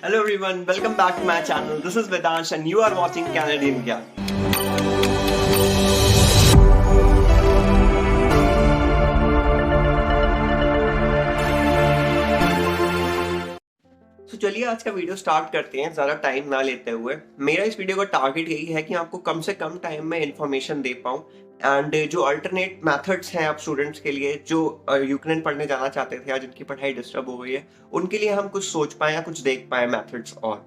Hello everyone, welcome back to my channel. This is Vedansh and you are watching Canadian Gyan. तो चलिए आज का video start करते हैं ज़्यादा टाइम ना लेते हुए। मेरा इस वीडियो का टारगेट यही है कि आपको कम से कम टाइम में इन्फॉर्मेशन दे पाऊँ एंड जो अल्टरनेट मेथड्स हैं आप स्टूडेंट्स के लिए जो यूक्रेन पढ़ने जाना चाहते थे या जिनकी पढ़ाई डिस्टर्ब हो गई है, उनके लिए हम कुछ सोच पाएँ या कुछ देख पाएँ मेथड्स। और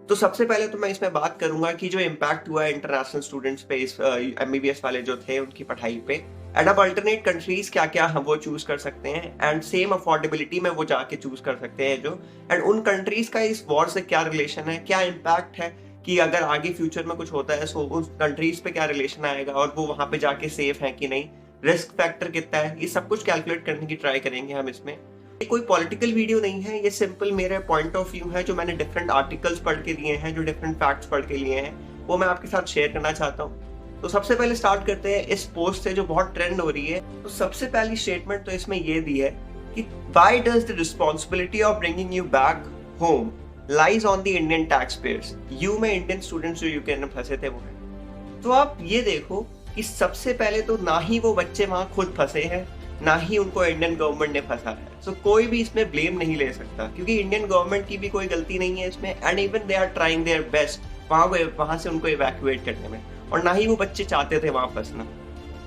तो सबसे पहले तो मैं इसमें बात करूंगा कि जो इम्पैक्ट हुआ है इंटरनेशनल स्टूडेंट्स पे, इस एमबीबीएस वाले जो थे उनकी पढ़ाई पे, एंड अब अल्टरनेट कंट्रीज क्या क्या हम वो चूज कर सकते हैं एंड सेम अफोर्डेबिलिटी में वो जाके चूज कर सकते हैं जो, एंड उन कंट्रीज का इस वॉर से क्या रिलेशन है, क्या इम्पैक्ट है कि अगर आगे फ्यूचर में कुछ होता है सो उस कंट्रीज पे क्या रिलेशन आएगा और वो वहां पे जाके सेफ है कि नहीं, रिस्क फैक्टर कितना है, ये सब कुछ कैलकुलेट करने की ट्राई करेंगे हम इसमें। ये कोई पॉलिटिकल वीडियो नहीं है, ये सिंपल मेरे पॉइंट ऑफ व्यू है जो मैंने डिफरेंट आर्टिकल्स पढ़ के लिए हैं, जो डिफरेंट फैक्ट्स पढ़ के लिए हैं, वो मैं आपके साथ शेयर करना चाहता हूँ। तो सबसे पहले स्टार्ट करते हैं इस पोस्ट से जो बहुत ट्रेंड हो रही है। तो सबसे पहली स्टेटमेंट तो इसमें ये दी है कि why does the responsibility of bringing you back home lies on the Indian tax payers. You में इंडियन स्टूडेंट्स जो यूक्रेन में फंसे थे वो है। तो आप ये देखो कि सबसे पहले तो ना ही वो बच्चे वहां खुद फंसे हैं, ना ही उनको इंडियन गवर्नमेंट ने फंसा है। सो कोई भी इसमें ब्लेम नहीं ले सकता क्योंकि इंडियन गवर्नमेंट की भी कोई गलती नहीं है इसमें, and even they are trying their best वहां से उनको इवैक्यूएट करने में, और ना ही वो बच्चे चाहते थे वहां फंसना।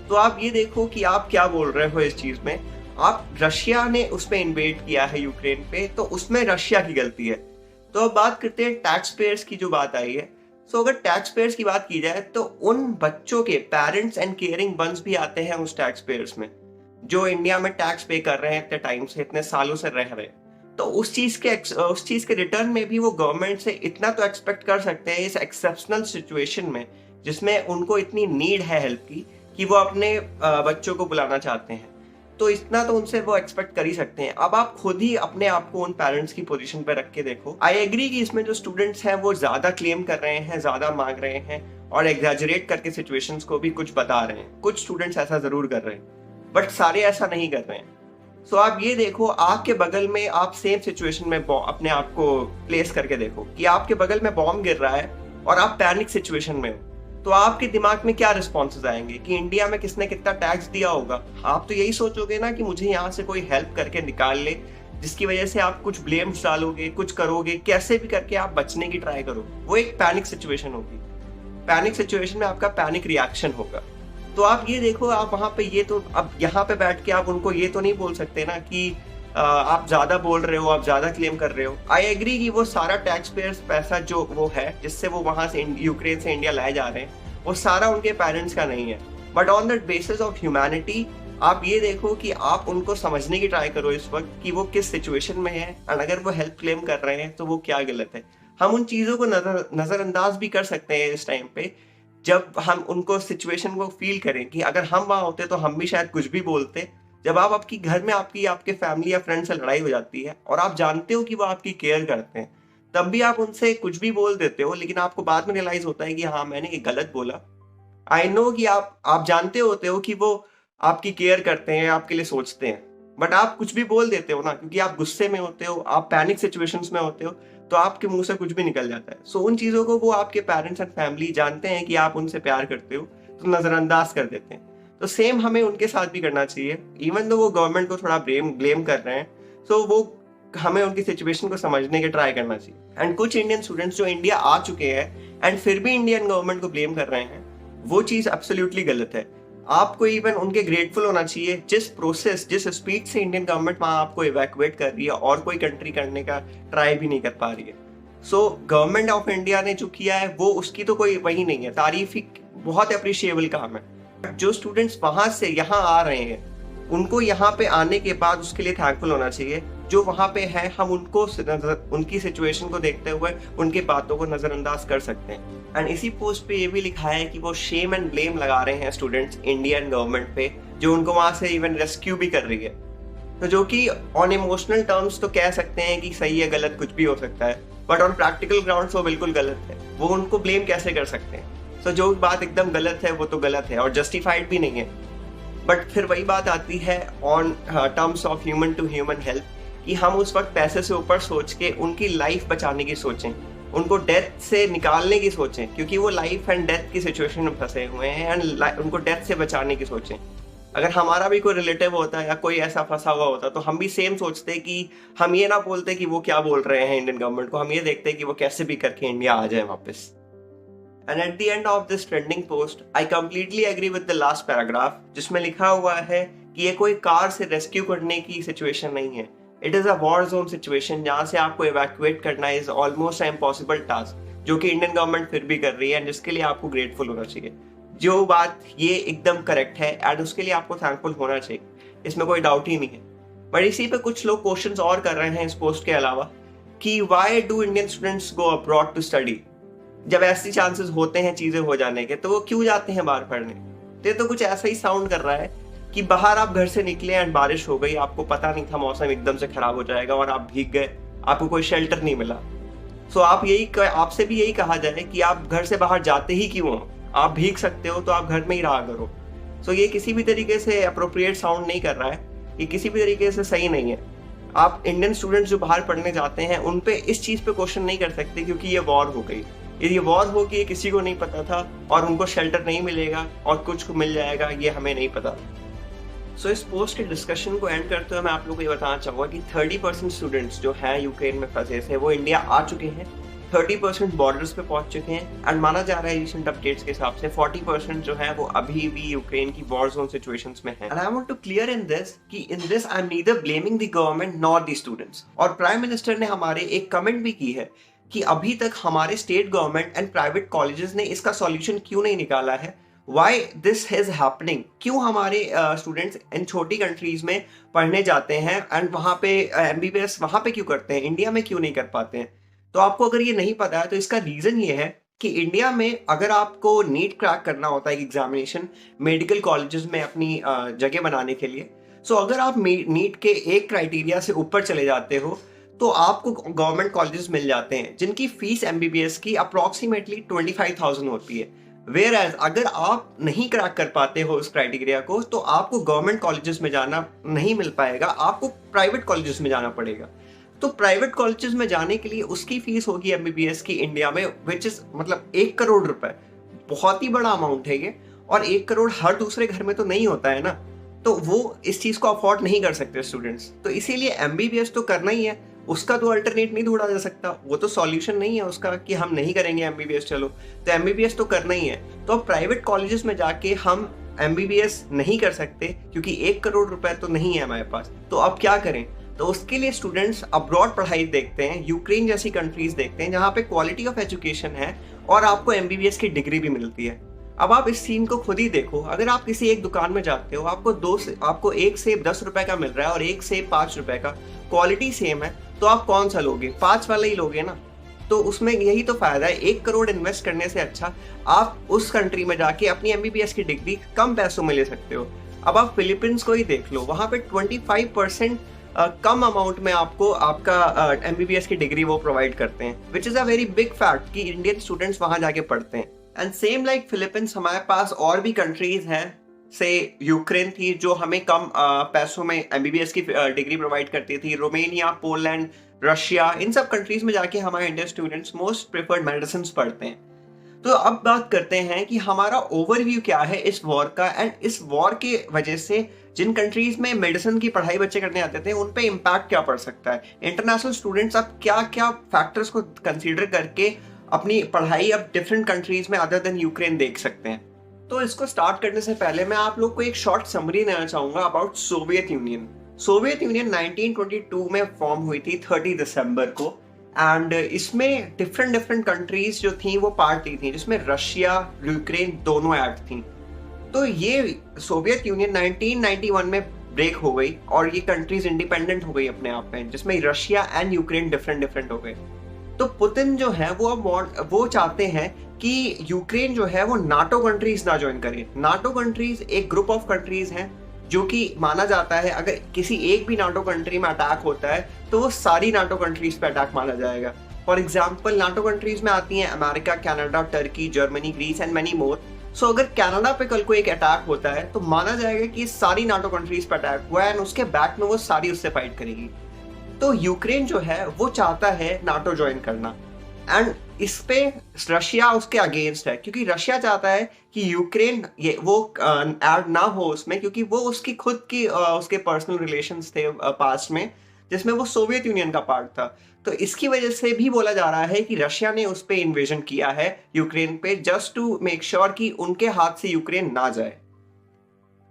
तो आप ये देखो कि आप क्या बोल रहे हो इस चीज में। आप रशिया ने उसमें इन्वेड किया है यूक्रेन पे, तो उसमें रशिया की गलती है। तो अब बात करते हैं टैक्स पेयर्स की जो बात आई है। सो अगर टैक्स पेयर्स की बात की जाए तो उन बच्चों के पेरेंट्स एंड केयरिंग वंस भी आते हैं उस टैक्स पेयर्स में, जो इंडिया में टैक्स पे कर रहे हैं इतने टाइम से, इतने सालों से रह रहे हैं। तो उस चीज के रिटर्न में भी वो गवर्नमेंट से इतना तो एक्सपेक्ट कर सकते हैं इस एक्सेप्शनल सिचुएशन में जिसमें उनको इतनी नीड है हेल्प की कि वो अपने बच्चों को बुलाना चाहते हैं। तो इतना तो उनसे वो एक्सपेक्ट कर ही सकते हैं। अब आप खुद ही अपने आप को उन पेरेंट्स की पोजीशन पे रख के देखो। आई एग्री कि इसमें जो स्टूडेंट्स हैं वो ज्यादा क्लेम कर रहे हैं, ज्यादा मांग रहे हैं और एग्जैजरेट करके सिचुएशंस को भी कुछ बता रहे हैं। कुछ स्टूडेंट्स ऐसा जरूर कर रहे हैं बट सारे ऐसा नहीं कर रहे हैं। सो आप ये देखो, आपके बगल में आप सेम सिचुएशन में अपने आप को प्लेस करके देखो कि आपके बगल में बॉम्ब गिर रहा है और आप पैनिक सिचुएशन में हो, तो आपके दिमाग में क्या रिस्पॉन्सेज आएंगे कि इंडिया में किसने कितना टैक्स दिया होगा। आप तो यही सोचोगे ना कि मुझे यहाँ से कोई हेल्प करके निकाल ले, जिसकी वजह से आप कुछ ब्लेम्स डालोगे, कुछ करोगे, कैसे भी करके आप बचने की ट्राई करो। वो एक पैनिक सिचुएशन होगी। पैनिक सिचुएशन में आपका पैनिक रिएक्शन होगा। तो आप ये देखो, आप वहां पे ये तो अब यहाँ पे बैठ के आप उनको ये तो नहीं बोल सकते ना कि आप ज्यादा बोल रहे हो, आप ज्यादा क्लेम कर रहे हो। आई एग्री कि वो सारा टैक्स पेयर्स पैसा जो वो है जिससे वो वहां से यूक्रेन से इंडिया लाए जा रहे हैं, वो सारा उनके पेरेंट्स का नहीं है। But on the basis of humanity आप ये देखो कि आप उनको समझने की ट्राई करो इस वक्त कि वो किस सिचुएशन में है, और अगर वो हेल्प क्लेम कर रहे हैं तो वो क्या गलत है। हम उन चीजों को नजरअंदाज भी कर सकते हैं इस टाइम पे, जब हम उनको सिचुएशन को फील करें कि अगर हम वहां होते तो हम भी शायद कुछ भी बोलते। जब आप आपकी घर में आपके फैमिली या फ्रेंड से लड़ाई हो जाती है और आप जानते हो कि वो आपकी केयर करते हैं, तब भी आप उनसे कुछ भी बोल देते हो, लेकिन आपको बाद में रियलाइज होता है कि हाँ मैंने ये गलत बोला। आई नो कि आप जानते होते हो कि वो आपकी केयर करते हैं, आपके लिए सोचते हैं, बट आप कुछ भी बोल देते हो ना, क्योंकि आप गुस्से में होते हो, आप पैनिक सिचुएशंस में होते हो, तो आपके मुंह से कुछ भी निकल जाता है। सो उन चीजों को वो आपके पेरेंट्स एंड फैमिली जानते हैं कि आप उनसे प्यार करते हो, तो नजरअंदाज कर देते हैं। तो सेम हमें उनके साथ भी करना चाहिए। इवन दो वो गवर्नमेंट को थोड़ा ब्लेम कर रहे हैं, सो वो हमें उनकी सिचुएशन को समझने के ट्राई करना चाहिए। एंड कुछ इंडियन स्टूडेंट्स जो इंडिया आ चुके हैं एंड फिर भी इंडियन गवर्नमेंट को ब्लेम कर रहे हैं, वो चीज एब्सोल्युटली गलत है। आपको इवन उनके ग्रेटफुल होना चाहिए जिस प्रोसेस, जिस स्पीड से इंडियन गवर्नमेंट वहां आपको इवैक्यूएट कर रही है और कोई कंट्री करने का ट्राई भी नहीं कर पा रही है। सो गवर्नमेंट ऑफ इंडिया ने जो किया है वो उसकी तो कोई वही नहीं है, तारीफ ही बहुत अप्रिशिएबल काम है। जो स्टूडेंट्स वहां से यहाँ आ रहे हैं उनको यहाँ पे आने के बाद उसके लिए थैंकफुल होना चाहिए। जो वहां पे है हम उनको उनकी सिचुएशन को देखते हुए उनकी बातों को नजरअंदाज कर सकते हैं। एंड इसी पोस्ट पे ये भी लिखा है कि वो शेम एंड ब्लेम लगा रहे हैं स्टूडेंट्स इंडियन गवर्नमेंट पे, जो उनको वहां से इवन रेस्क्यू भी कर रही है। तो जो कि ऑन इमोशनल टर्म्स तो कह सकते हैं कि सही है, गलत कुछ भी हो सकता है, बट ऑन प्रैक्टिकल ग्राउंड्स वो बिल्कुल गलत है। वो उनको ब्लेम कैसे कर सकते हैं? तो जो बात एकदम गलत है वो तो गलत है और जस्टिफाइड भी नहीं है। बट फिर वही बात आती है on terms of human to human help कि हम उस वक्त पैसे से ऊपर सोच के उनकी लाइफ बचाने की सोचें, उनको डेथ से निकालने की सोचें, क्योंकि वो लाइफ एंड डेथ की सिचुएशन में फंसे हुए हैं, एंड उनको डेथ से बचाने की सोचें। अगर हमारा भी कोई रिलेटिव होता है या कोई ऐसा फंसा हुआ होता तो हम भी सेम सोचते कि हम ये ना बोलते कि वो क्या बोल रहे हैं इंडियन गवर्नमेंट को, हम ये देखते कि वो कैसे भी करके इंडिया आ जाए वापस। And at the end of this trending post I completely agree with the last paragraph, जिसमें लिखा हुआ है कि ये कोई कार से रेस्क्यू करने की सिचुएशन नहीं है। It is a war zone situation, जहां से आपको इवैक्यूएट करना इज ऑलमोस्ट इम्पॉसिबल टास्क, जो कि इंडियन गवर्नमेंट फिर भी कर रही है, एंड जिसके लिए आपको ग्रेटफुल होना चाहिए। जो बात ये एकदम करेक्ट है, एंड उसके लिए आपको थैंकफुल होना चाहिए, इसमें कोई डाउट ही नहीं है। बट इसी पे कुछ लोग क्वेश्चंस और कर रहे हैं इस पोस्ट के अलावा कि why do Indian students go abroad to study. जब ऐसी चांसेस होते हैं चीजें हो जाने के, तो वो क्यों जाते हैं बाहर पढ़ने। तो कुछ ऐसा ही साउंड कर रहा है कि बाहर आप घर से निकले एंड बारिश हो गई, आपको पता नहीं था मौसम एकदम से खराब हो जाएगा और आप भीग गए, आपको कोई शेल्टर नहीं मिला। सो आपसे भी यही कहा जाए कि आप घर से बाहर जाते ही क्यों हो, आप भीग सकते हो तो आप घर में ही रहा करो। सो ये किसी भी तरीके से अप्रोप्रिएट साउंड नहीं कर रहा है, ये किसी भी तरीके से सही नहीं है। आप इंडियन स्टूडेंट्स जो बाहर पढ़ने जाते हैं उन पे इस चीज पे क्वेश्चन नहीं कर सकते, क्योंकि ये वॉर हो गई। ये वॉर हो गई, किसी को नहीं पता था, और उनको शेल्टर नहीं मिलेगा और कुछ को मिल जाएगा, ये हमें नहीं पता। सो इस पोस्ट के डिस्कशन को एंड करते हुए मैं आप लोगों को ये बताना चाहूँगा कि 30% स्टूडेंट्स जो हैं यूक्रेन में फंसे थे वो इंडिया आ चुके हैं, 30% बॉर्डर्स पे पहुंच चुके हैं, एंड माना जा रहा है रिसेंट अपडेट्स के हिसाब से 40% जो है वो अभी भी यूक्रेन की वॉर जोन सिचुएशंस में है। And I want to clear in this I am neither blaming the government nor the students. और प्राइम मिनिस्टर ने हमारे एक कमेंट भी की है कि अभी तक हमारे state government and private colleges ने इसका सॉल्यूशन क्यों नहीं निकाला है, वाई दिस इज हैपनिंग। क्यों हमारे स्टूडेंट्स इन छोटी कंट्रीज में पढ़ने जाते हैं एंड वहाँ पे MBBS वहाँ पे क्यों करते हैं, इंडिया में क्यों नहीं कर पाते हैं। तो आपको अगर ये नहीं पता है तो इसका रीजन ये है कि इंडिया में अगर आपको नीट क्रैक करना होता है एग्जामिनेशन मेडिकल कॉलेजेस में अपनी जगह बनाने के लिए, सो अगर आप नीट के एक क्राइटेरिया से ऊपर चले जाते हो तो आपको गवर्नमेंट कॉलेजेस मिल जाते हैं जिनकी फीस MBBS की अप्रोक्सीमेटली 25,000 होती है। वेयर एज अगर आप नहीं क्रैक कर पाते हो उस क्राइटेरिया को तो आपको गवर्नमेंट कॉलेजेस में जाना नहीं मिल पाएगा, आपको प्राइवेट कॉलेजेस में जाना पड़ेगा। तो प्राइवेट कॉलेजेस में जाने के लिए उसकी फीस होगी MBBS की इंडिया में, विच इज मतलब 1 करोड़ रुपए, बहुत ही बड़ा अमाउंट है ये, और 1 करोड़ हर दूसरे घर में तो नहीं होता है ना, तो वो इस चीज को अफोर्ड नहीं कर सकते स्टूडेंट्स। तो इसीलिए MBBS तो करना ही है, उसका तो अल्टरनेट नहीं ढूंढा जा सकता, वो तो सॉल्यूशन नहीं है उसका कि हम नहीं करेंगे MBBS, चलो तो MBBS तो करना ही है। तो प्राइवेट कॉलेजेस में जाके हम MBBS नहीं कर सकते क्योंकि 1 करोड़ रुपए तो नहीं है हमारे पास, तो अब क्या करें। तो उसके लिए स्टूडेंट्स अब्रॉड पढ़ाई देखते हैं, यूक्रेन जैसी कंट्रीज देखते हैं जहाँ पे क्वालिटी ऑफ एजुकेशन है और आपको MBBS की डिग्री भी मिलती है। अब आप इस सीन को खुद ही देखो, अगर आप किसी एक दुकान में जाते हो, आपको 1 सेब 10 रुपए का मिल रहा है और 1 सेब 5 रुपए का, क्वालिटी सेम है, तो आप कौन सा लोगे, 5 वाला ही लोगे ना। तो उसमें यही तो फायदा है, 1 करोड़ इन्वेस्ट करने से अच्छा आप उस कंट्री में जाके अपनी MBBS की डिग्री कम पैसों में ले सकते हो। अब आप फिलीपींस को ही देख लो, वहां पे 25% कम अमाउंट में आपको आपका MBBS की डिग्री वो प्रोवाइड करते हैं, which is a very big fact कि इंडियन स्टूडेंट्स वहां जाके पढ़ते हैं। एंड सेम लाइक फिलीपींस हमारे पास और भी कंट्रीज हैं, से यूक्रेन थी जो हमें कम पैसों में MBBS की डिग्री प्रोवाइड करती थी, रोमेनिया, पोलैंड, रशिया, इन सब कंट्रीज में जाके हमारे Indian students most preferred medicine पढ़ते हैं। तो अब बात करते हैं कि हमारा ओवरव्यू क्या है इस वॉर का, एंड इस वॉर की वजह से जिन कंट्रीज में मेडिसिन की पढ़ाई बच्चे करने आते थे उन पे इम्पैक्ट क्या पड़ सकता है। इंटरनेशनल स्टूडेंट्स अब क्या क्या फैक्टर्स को कंसीडर करके अपनी पढ़ाई अब डिफरेंट कंट्रीज में अदर देन यूक्रेन देख सकते हैं। तो इसको स्टार्ट करने से पहले मैं आप लोग को एक शॉर्ट समरी देना चाहूंगा about Soviet union. Soviet union 1922 में फॉर्म हुई थी 30 दिसंबर को, एंड इसमें डिफरेंट कंट्रीज जो थी वो पार्ट ली थी, जिसमें रशिया, यूक्रेन दोनों ऐड थी। तो ये सोवियत यूनियन 1991 में ब्रेक हो गई और ये कंट्रीज इंडिपेंडेंट हो गई अपने आप में, जिसमें रशिया एंड यूक्रेन डिफरेंट हो गए। तो पुतिन जो है वो चाहते हैं कि यूक्रेन जो है वो नाटो कंट्रीज ना ज्वाइन करे। नाटो कंट्रीज एक ग्रुप ऑफ कंट्रीज हैं जो कि माना जाता है अगर किसी एक भी नाटो कंट्री में अटैक होता है तो वो सारी नाटो कंट्रीज पे अटैक माना जाएगा। फॉर एग्जाम्पल नाटो कंट्रीज में आती हैं America, Canada, Turkey, Germany, Greece and many more. So अगर कनाडा पे कल को एक अटैक होता है तो माना जाएगा कि सारी नाटो कंट्रीज पे अटैक हुआ है एंड उसके बैक में वो सारी उससे फाइट करेगी। तो यूक्रेन जो है वो चाहता है नाटो ज्वाइन करना, एंड इस पे रशिया उसके अगेंस्ट है, क्योंकि रशिया चाहता है कि यूक्रेन ये वो ऐड ना हो उसमें, क्योंकि वो उसकी खुद की उसके पर्सनल रिलेशंस थे पास्ट में, जिसमें वो सोवियत यूनियन का पार्ट था। तो इसकी वजह से भी बोला जा रहा है कि रशिया ने उस पे इन्वेजन किया है यूक्रेन पे, जस्ट टू मेक श्योर कि उनके हाथ से यूक्रेन ना जाए।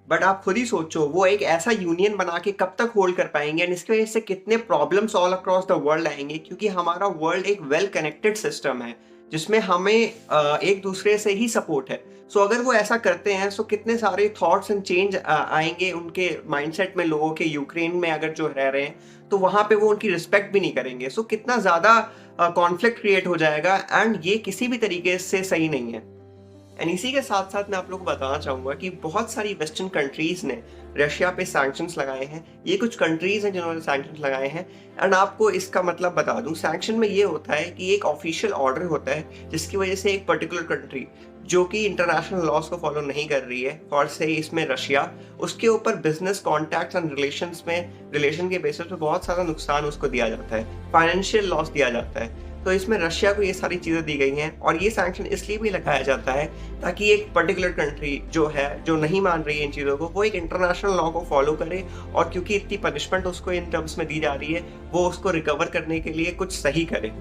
बट आप खुद ही सोचो, वो एक ऐसा यूनियन बना के कब तक होल्ड कर पाएंगे, एंड इसकी वजह से कितने problems all across the world आएंगे, क्योंकि हमारा वर्ल्ड एक वेल कनेक्टेड सिस्टम है जिसमें हमें एक दूसरे से ही सपोर्ट है। सो अगर वो ऐसा करते हैं तो कितने सारे थॉट्स एंड चेंज आएंगे उनके माइंडसेट में, लोगों के यूक्रेन में अगर जो रह रहे हैं तो वहां पे वो उनकी रिस्पेक्ट भी नहीं करेंगे। सो कितना ज्यादा कॉन्फ्लिक्ट क्रिएट हो जाएगा, एंड ये किसी भी तरीके से सही नहीं है। एंड इसी के साथ साथ मैं आप लोगों को बताना चाहूंगा कि बहुत सारी वेस्टर्न कंट्रीज ने रशिया पे सैंक्शंस लगाए हैं। ये कुछ कंट्रीज हैं जिन्होंने सैंक्शंस लगाए हैं, एंड आपको इसका मतलब बता दूं, सैंक्शन में ये होता है कि एक ऑफिशियल ऑर्डर होता है जिसकी वजह से एक पर्टिकुलर कंट्री जो कि इंटरनेशनल लॉज को फॉलो नहीं कर रही है, और से इसमें रशिया, उसके ऊपर बिजनेस कॉन्टैक्ट्स एंड रिलेशन के बेसिस पे बहुत सारा नुकसान उसको दिया जाता है, फाइनेंशियल लॉस दिया जाता है। तो इसमें रशिया को ये सारी चीज़ें दी गई हैं, और ये सैंक्शन इसलिए भी लगाया जाता है ताकि एक पर्टिकुलर कंट्री जो है, जो नहीं मान रही है इन चीज़ों को, वो एक इंटरनेशनल लॉ को फॉलो करे, और क्योंकि इतनी पनिशमेंट उसको इन टर्म्स में दी जा रही है, वो उसको रिकवर करने के लिए कुछ सही करे।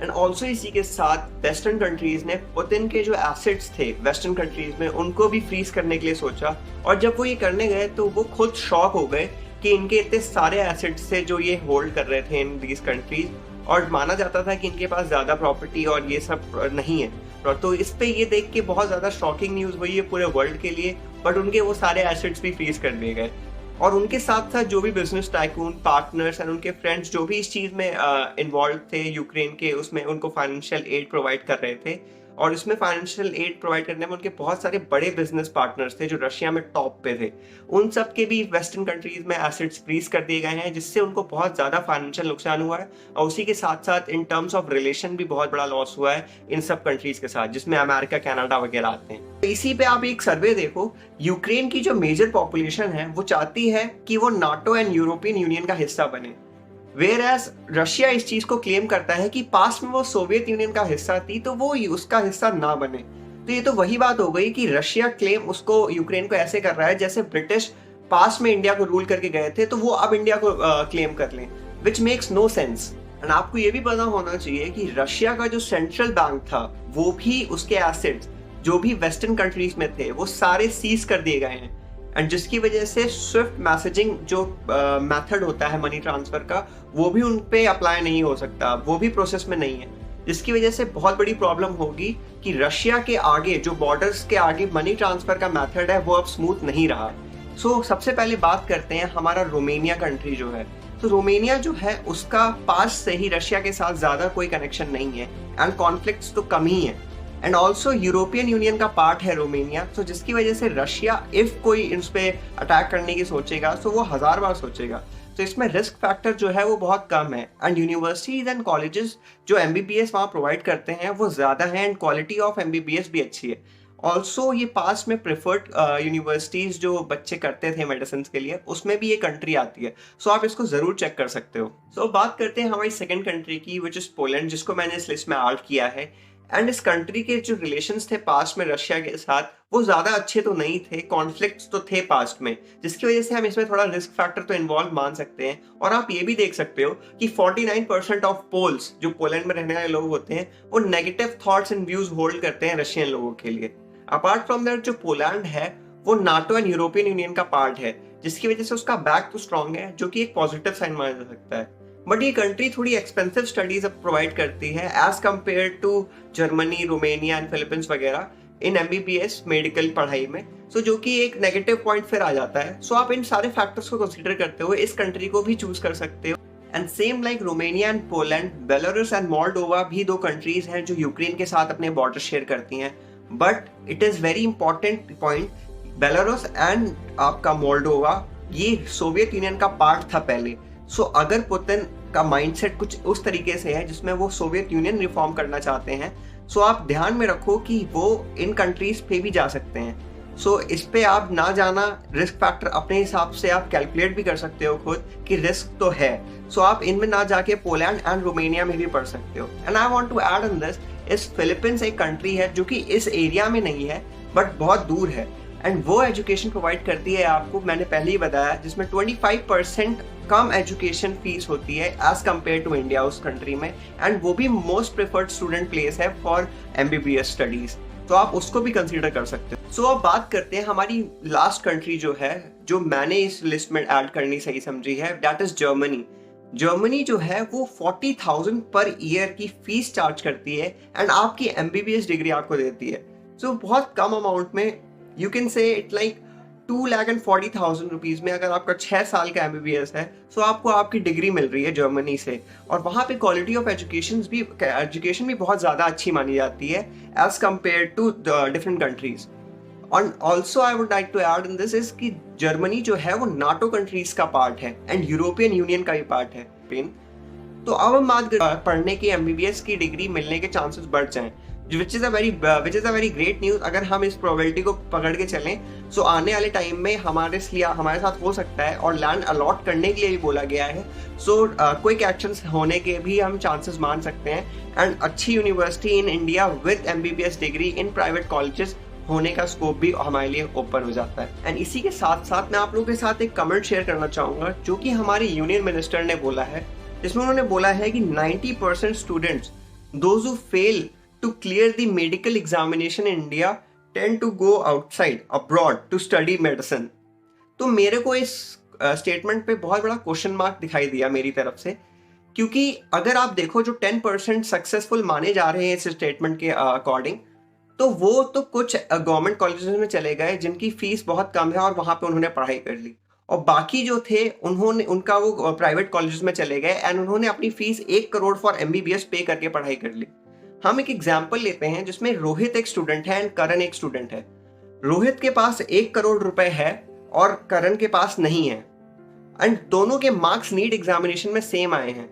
एंड ऑल्सो इसी के साथ वेस्टर्न कंट्रीज ने पुतिन के जो एसेट्स थे वेस्टर्न कंट्रीज में, उनको भी फ्रीज करने के लिए सोचा, और जब वो ये करने गए तो वो खुद शॉक हो गए कि इनके इतने सारे एसेट्स थे जो ये होल्ड कर रहे थे इन दीज कंट्रीज, और माना जाता था कि इनके पास ज़्यादा प्रॉपर्टी और ये सब नहीं है। तो इस पे ये देख के बहुत ज़्यादा शॉकिंग न्यूज़ हुई है पूरे वर्ल्ड के लिए, बट उनके वो सारे एसेट्स भी फ्रीज कर दिए गए। और उनके साथ साथ जो भी बिजनेस टाइकून पार्टनर्स एंड उनके फ्रेंड्स जो भी इस चीज़ में इन्वॉल्व थे यूक्रेन के, उसमें उनको फाइनेंशियल एड प्रोवाइड कर रहे थे, और इसमें फाइनेंशियल एड प्रोवाइड करने में उनके बहुत सारे बड़े बिजनेस पार्टनर्स थे जो रशिया में टॉप पे थे, उन सब के भी वेस्टर्न कंट्रीज में एसेट्स फ्रीज कर दिए गए हैं, जिससे उनको बहुत ज़्यादा फाइनेंशियल नुकसान हुआ है, और उसी के साथ साथ इन टर्म्स ऑफ रिलेशन भी बहुत बड़ा लॉस हुआ है इन सब कंट्रीज के साथ, जिसमें अमेरिका, कनाडा वगैरह आते हैं। तो इसी पे आप एक सर्वे देखो, यूक्रेन की जो मेजर पॉपुलेशन है वो चाहती है कि वो नाटो एंड यूरोपियन यूनियन का हिस्सा बने, वेयर एज रशिया इस चीज को क्लेम करता है कि पास्ट में वो सोवियत यूनियन का हिस्सा थी, तो वो उसका हिस्सा ना बने। तो ये तो वही बात हो गई कि रशिया क्लेम उसको, यूक्रेन को ऐसे कर रहा है जैसे ब्रिटिश पास्ट में इंडिया को रूल करके गए थे, तो वो अब इंडिया को क्लेम कर लें, which makes no sense. And आपको ये भी पता होना चाहिए कि रशिया का जो सेंट्रल बैंक था, वो भी उसके एसेट्स जो भी वेस्टर्न कंट्रीज में थे वो सारे सीज कर दिए गए हैं, एंड जिसकी वजह से स्विफ्ट मैसेजिंग जो मेथड होता है मनी ट्रांसफर का, वो भी उन पे अप्लाई नहीं हो सकता, वो भी प्रोसेस में नहीं है, जिसकी वजह से बहुत बड़ी प्रॉब्लम होगी कि रशिया के आगे जो बॉर्डर्स के आगे मनी ट्रांसफर का मेथड है वो अब स्मूथ नहीं रहा। सो सबसे पहले बात करते हैं हमारा रोमेनिया कंट्री जो है। तो रोमेनिया जो है उसका पास से ही रशिया के साथ ज्यादा कोई कनेक्शन नहीं है, एंड कॉन्फ्लिक्ट्स तो कम ही है, एंड ऑल्सो यूरोपियन यूनियन का पार्ट है रोमेनिया। तो जिसकी वजह से रशिया इफ कोई इन पे अटैक करने की सोचेगा तो वो 1000 बार सोचेगा। तो इसमें रिस्क फैक्टर जो है वो बहुत कम है, एंड यूनिवर्सिटीज एंड कॉलेजेस जो MBBS वहाँ प्रोवाइड करते हैं वो ज़्यादा है, एंड क्वालिटी ऑफ MBBS भी अच्छी है। ऑल्सो ये पास में प्रेफर्ड यूनिवर्सिटीज जो बच्चे करते थे मेडिसिन के लिए, उसमें भी ये कंट्री आती है। सो आप इसको जरूर चेक कर सकते हो। सो बात करते हैं हमारी सेकंड कंट्री की, विच इज पोलैंड, जिसको मैंने इस लिस्ट में ऐड किया है। एंड इस कंट्री के जो रिलेशंस थे पास्ट में रशिया के साथ, वो ज्यादा अच्छे तो नहीं थे, कॉन्फ्लिक्ट्स तो थे पास्ट में, जिसकी वजह से हम इसमें थोड़ा रिस्क फैक्टर तो इन्वॉल्व मान सकते हैं। और आप ये भी देख सकते हो कि 49% ऑफ पोल्स जो पोलैंड में रहने वाले लोग होते हैं वो negative thoughts and views hold करते हैं रशियन लोगों के लिए। अपार्ट फ्रॉम दैट जो पोलैंड है वो नाटो एंड यूरोपियन यूनियन का पार्ट है, जिसकी वजह से उसका बैक तो स्ट्रांग है, जो कि एक पॉजिटिव साइन माना जा सकता है। बट ये कंट्री थोड़ी एक्सपेंसिव स्टडीज अब प्रोवाइड करती है as compare to Germany, Romania and Philippines वगैरह इन MBBS मेडिकल पढ़ाई में। सो जो कि एक नेगेटिव पॉइंट फिर आ जाता है। सो आप इन सारे फैक्टर्स को कंसीडर करते हुए इस कंट्री को भी चूज कर सकते हो। And same like Romania and Poland, Belarus and Moldova भी दो कंट्रीज हैं जो यूक्रेन के साथ अपने बॉर्डर शेयर करती हैं। But it is very important point, Belarus and आपका मोल्डोवा ये सोवियत यूनियन का पार्ट था पहले। सो अगर पुतिन का माइंडसेट कुछ उस तरीके से है जिसमें वो सोवियत यूनियन रिफॉर्म करना चाहते हैं, सो आप ध्यान में रखो कि वो इन कंट्रीज पे भी जा सकते हैं। सो इस पे आप ना जाना, रिस्क फैक्टर अपने हिसाब से आप कैलकुलेट भी कर सकते हो खुद कि रिस्क तो है। सो आप इनमें ना जाके पोलैंड एंड रोमानिया में भी पढ़ सकते हो। And I want to add on this, इस फिलीपींस एक कंट्री है जो कि इस एरिया में नहीं है बट बहुत दूर है, एंड वो एजुकेशन प्रोवाइड करती है आपको, मैंने पहले ही बताया, जिसमें 25% कम एजुकेशन फीस होती है एज कम्पेयर टू इंडिया उस कंट्री में, एंड वो भी मोस्ट प्रेफर्ड स्टूडेंट प्लेस है फॉर MBBS स्टडीज, तो आप उसको भी कंसीडर कर सकते हो। सो अब बात करते हैं हमारी लास्ट कंट्री जो है, जो मैंने इस लिस्ट में ऐड करनी सही समझी है, दैट इज जर्मनी। जर्मनी जो है वो 40,000 पर ईयर की फीस चार्ज करती है एंड आपकी MBBS डिग्री आपको देती है। सो बहुत कम अमाउंट में, you can say it like 2,40,000 rupees में अगर आपका 6 साल का MBBS है, सो आपको आपकी डिग्री मिल रही है जर्मनी से, और वहाँ पे क्वालिटी ऑफ एजुकेशन भी बहुत ज़्यादा अच्छी मानी जाती है as compare to different countries. और also I would like to add in this is कि जर्मनी जो है वो नाटो कंट्रीज का पार्ट है एंड यूरोपियन यूनियन का भी पार्ट है। तो अब हम बात पढ़ने की MBBS की डिग्री मिलने के चांसेस बढ़ जाएं, which is a very great news. अगर हम इस प्रोबेबिलिटी को पकड़ के चलें, सो आने वाले टाइम में हमारे साथ हो सकता है, और लैंड अलॉट करने के लिए भी बोला गया है। सो क्विक एक्शंस होने के भी हम चांसेस मान सकते हैं, एंड अच्छी university in India with MBBS degree in private colleges होने का स्कोप भी हमारे लिए ओपन हो जाता है। एंड इसी के साथ साथ मैं आप लोगों के साथ एक कमेंट शेयर करना चाहूंगा जो कि हमारे यूनियन मिनिस्टर ने बोला है, जिसमें उन्होंने बोला है कि 90% students those who fail to clear the medical examination in India tend to go outside abroad to study medicine। तो मेरे को इस स्टेटमेंट पे बहुत बड़ा क्वेश्चन मार्क दिखाई दिया मेरी तरफ से, क्योंकि अगर आप देखो जो 10% सक्सेसफुल माने जा रहे हैं इस स्टेटमेंट के अकॉर्डिंग, तो वो तो कुछ गवर्नमेंट कॉलेजेस में चले गए जिनकी फीस बहुत कम है और वहां पे उन्होंने पढ़ाई कर ली, और बाकी जो थे उनका वो प्राइवेट कॉलेजेस में चले गए एंड उन्होंने अपनी फीस 1 करोड़ फॉर MBBS पे करके पढ़ाई कर ली। हम एक एग्जाम्पल लेते हैं जिसमें रोहित एक स्टूडेंट है एंड करण एक स्टूडेंट है। रोहित के पास 1 करोड़ रुपए है और करण के पास नहीं है, एंड दोनों के मार्क्स नीट एग्जामिनेशन में सेम आए हैं,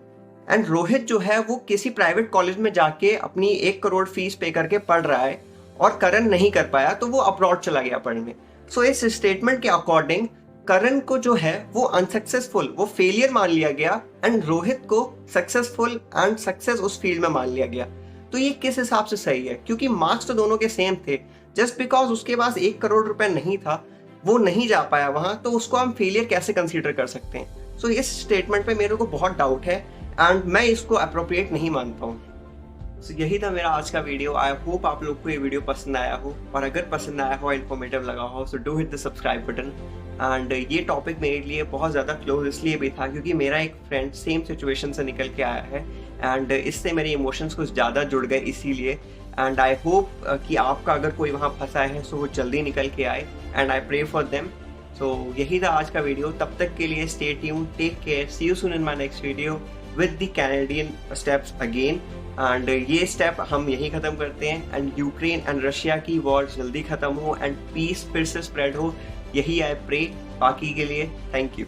एंड रोहित जो है वो किसी प्राइवेट कॉलेज में जाके अपनी 1 करोड़ फीस पे करके पढ़ रहा है और करण नहीं कर पाया, तो वो अब्रॉड चला गया पढ़ने। सो इस स्टेटमेंट के अकॉर्डिंग करण को जो है वो अनसक्सेसफुल, वो फेलियर मान लिया गया, एंड रोहित को सक्सेसफुल एंड सक्सेस उस फील्ड में मान लिया गया। तो ये किस हिसाब से सही है? क्योंकि मार्क्स तो दोनों के सेम थे, जस्ट बिकॉज उसके पास 1 करोड़ रुपए नहीं था, वो नहीं जा पाया वहां, तो उसको हम फेलियर कैसे कंसीडर कर सकते हैं? सो इस स्टेटमेंट पे मेरे को बहुत डाउट है एंड मैं इसको अप्रोप्रिएट नहीं मानता हूँ। सो यही था मेरा आज का वीडियो। आई होप आप लोग को ये वीडियो पसंद आया हो, और अगर पसंद आया हो, इन्फॉर्मेटिव लगा हो, so do hit the subscribe button. And ये टॉपिक मेरे लिए बहुत ज़्यादा क्लोज इसलिए भी था क्योंकि मेरा एक फ्रेंड सेम सिचुएशन से निकल के आया है, एंड इससे मेरे इमोशंस कुछ ज़्यादा जुड़ गए इसीलिए। एंड आई होप कि आपका अगर कोई वहाँ फंसा है सो वो जल्दी निकल के आए, and I pray for them. So यही था आज का वीडियो। तब तक के लिए stay tuned, take care, see you soon in my next video with the Canadian steps again. And ये स्टेप हम यही खत्म करते हैं, एंड यूक्रेन एंड रशिया की वॉर जल्दी खत्म हो एंड पीस फिर से स्प्रेड हो, यही आई प्रे। बाकी के लिए थैंक यू।